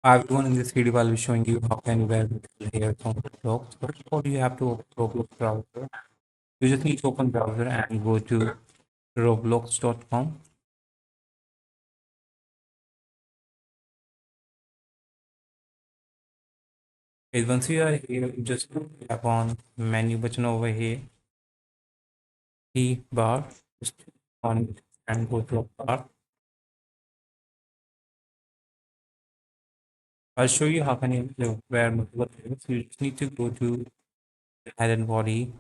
Everyone, in this video, I'll be showing you how can you wear virtual hair from Roblox. First of all, you have to open Roblox browser. You just need to open browser and go to roblox.com. Okay, once you are here, you just tap on menu button over here, key bar, just on it and go to a bar. I'll show you how can you wear multiple hairs. You just need to go to head and body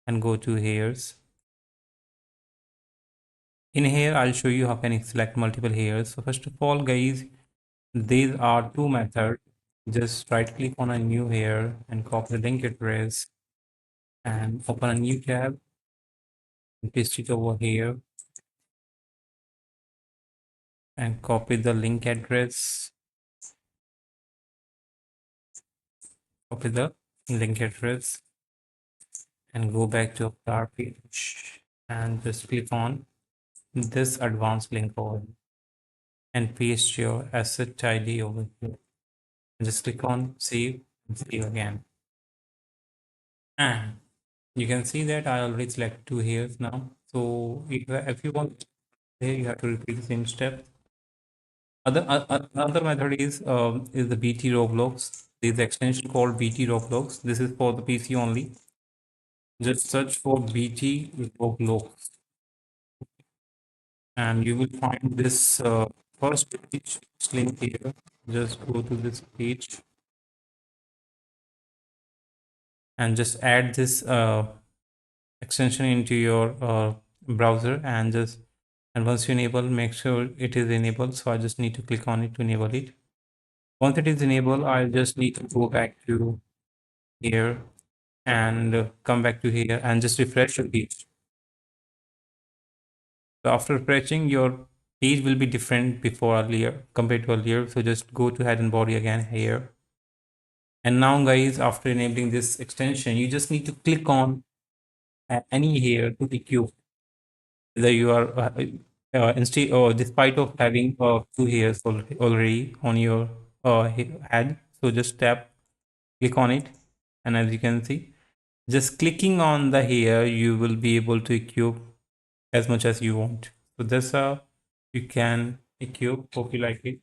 and go to hairs. In here, I'll show you how can you select multiple hairs. So first of all, guys, these are two methods. Just right click on a new hair and copy the link address and open a new tab and paste it over here and copy the link address. Copy the link address and go back to our page and just click on this advanced link over here and paste your asset ID over here. And just click on save and save again. And you can see that I already select two hairs now. So if you want here, you have to repeat the same step. Another method is the btroblox. There is extension called btroblox. This is for the PC only. Just search for btroblox and you will find this first page link here. Just go to this page and just add this extension into your browser and once you enable, make sure it is enabled. So I just need to click on it to enable it. Once it is enabled, I just need to go back to here and come back to here and just refresh your page. So after refreshing, your page will be different before earlier compared to earlier. So just go to head and body again here. And now guys, after enabling this extension, you just need to click on any hair to equip. Whether you are instead or despite of having two hairs already on your head, so just click on it, and as you can see, just clicking on the hair, you will be able to equip as much as you want. So that's how you can equip. Hope you like it.